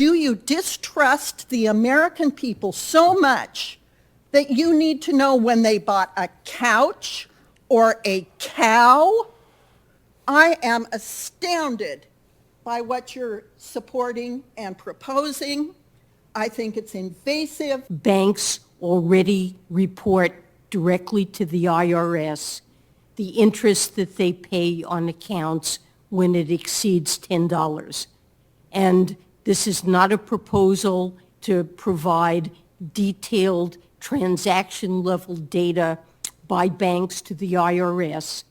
Do you distrust the American people so much that you need to know when they bought a couch or a cow? I am astounded by what you're supporting and proposing. I think it's invasive. Banks already report directly to the IRS the interest that they pay on accounts when it exceeds $10. And this is not a proposal to provide detailed transaction-level data by banks to the IRS.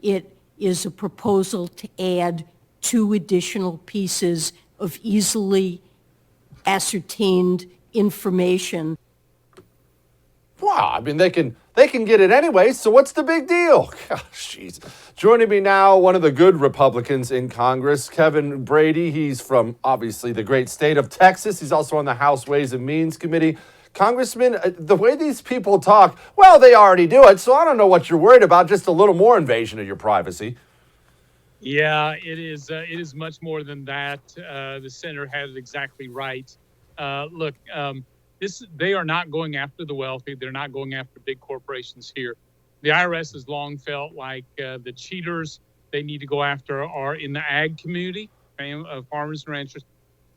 It is a proposal to add 2 additional pieces of easily ascertained information. Wow, I mean, they can get it anyway, so what's the big deal? Gosh, jeez. Joining me now, one of the good Republicans in Congress, Kevin Brady. He's from, obviously, the great state of Texas. He's also on the House Ways and Means Committee. Congressman, the way these people talk, well, they already do it, so I don't know what you're worried about, just a little more invasion of your privacy. Yeah, it is much more than that. The senator had it exactly right. Look, they are not going after the wealthy. They're not going after big corporations here. The IRS has long felt like the cheaters they need to go after are in the ag community, farmers and ranchers,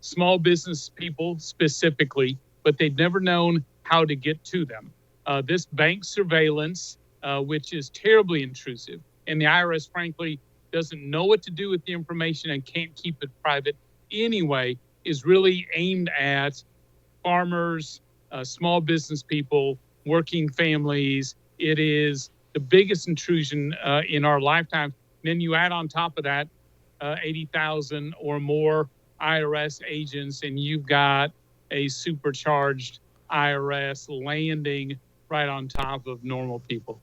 small business people specifically, but they've never known how to get to them. This bank surveillance, which is terribly intrusive, and the IRS, frankly, doesn't know what to do with the information and can't keep it private anyway, is really aimed at farmers, small business people, working families. It is the biggest intrusion in our lifetime. Then you add on top of that 80,000 or more IRS agents, and you've got a supercharged IRS landing right on top of normal people.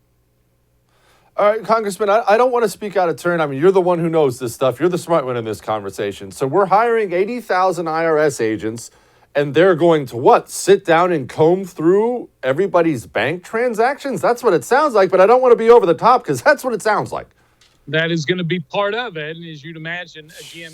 All right, Congressman, I don't want to speak out of turn. I mean, you're the one who knows this stuff. You're the smart one in this conversation. So we're hiring 80,000 IRS agents, and they're going to what? Sit down and comb through everybody's bank transactions? That's what it sounds like, but I don't want to be over the top because that's what it sounds like. That is going to be part of it. And as you'd imagine, again,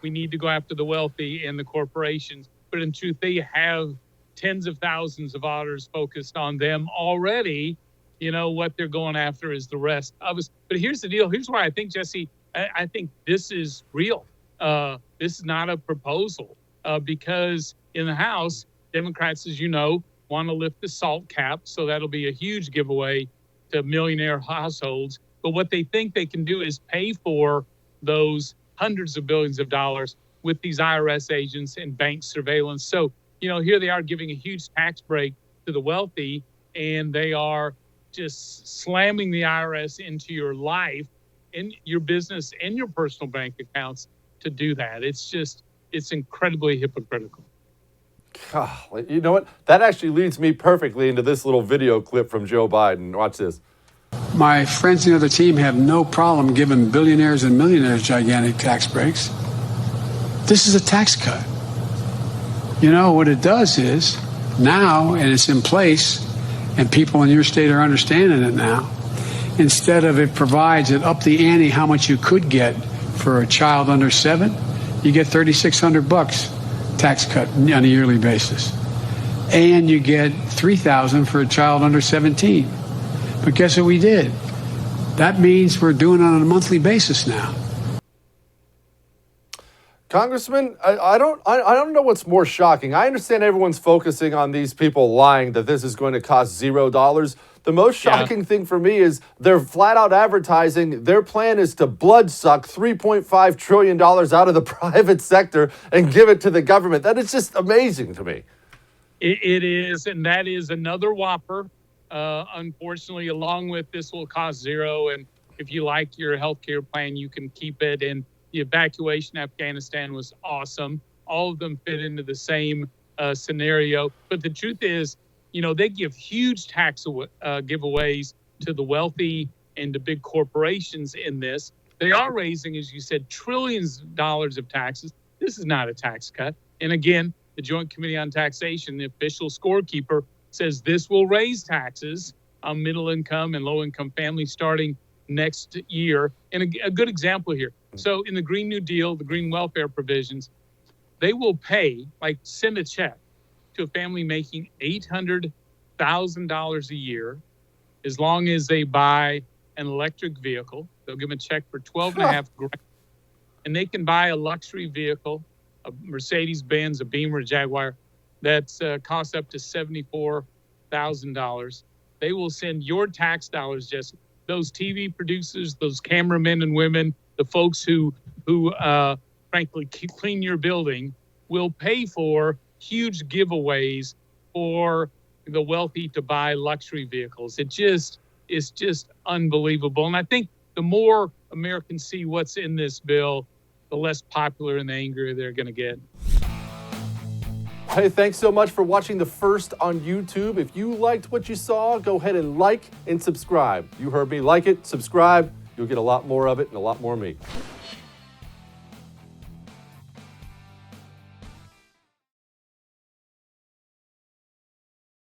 we need to go after the wealthy and the corporations. But in truth, they have tens of thousands of auditors focused on them already. You know, what they're going after is the rest of us. But here's the deal. Here's why I think, Jesse, I think this is real. This is not a proposal because in the House, Democrats, as you know, want to lift the SALT cap. So that'll be a huge giveaway to millionaire households. But what they think they can do is pay for those hundreds of billions of dollars with these IRS agents and bank surveillance. So, you know, here they are giving a huge tax break to the wealthy, and they are just slamming the IRS into your life, in your business, and your personal bank accounts to do that. It's incredibly hypocritical. God, you know what? That actually leads me perfectly into this little video clip from Joe Biden. Watch this. My friends in the other team have no problem giving billionaires and millionaires gigantic tax breaks. This is a tax cut. You know, what it does is now, and it's in place, and people in your state are understanding it now, instead of it provides it up the ante how much you could get for a child under 7, you get $3,600 tax cut on a yearly basis. And you get $3,000 for a child under 17. But guess what we did? That means we're doing it on a monthly basis now. Congressman, I don't know what's more shocking. I understand everyone's focusing on these people lying that this is going to cost $0. The most shocking thing for me is they're flat out advertising their plan is to blood suck $3.5 trillion out of the private sector and give it to the government. That is just amazing to me. It is, and that is another whopper. Unfortunately, along with this will cost $0. And if you like your health care plan, you can keep it. And the evacuation of Afghanistan was awesome. All of them fit into the same scenario. But the truth is, you know, they give huge tax giveaways to the wealthy and to big corporations in this. They are raising, as you said, trillions of dollars of taxes. This is not a tax cut. And again, the Joint Committee on Taxation, the official scorekeeper, says this will raise taxes on middle income and low income families starting next year. And a good example here. So in the Green New Deal, the green welfare provisions, they will pay, like send a check to a family making $800,000 a year as long as they buy an electric vehicle. They'll give them a check for 12 and a half grand, and they can buy a luxury vehicle, a Mercedes-Benz, a Beamer, a Jaguar, that's costs up to $74,000. They will send your tax dollars, just those TV producers, those cameramen and women, the folks who frankly clean your building, will pay for huge giveaways for the wealthy to buy luxury vehicles. It's just unbelievable. And I think the more Americans see what's in this bill, the less popular and the angrier they're going to get. Hey, thanks so much for watching The First on YouTube. If you liked what you saw, go ahead and like and subscribe. You heard me. Like it, subscribe. You'll get a lot more of it and a lot more of me.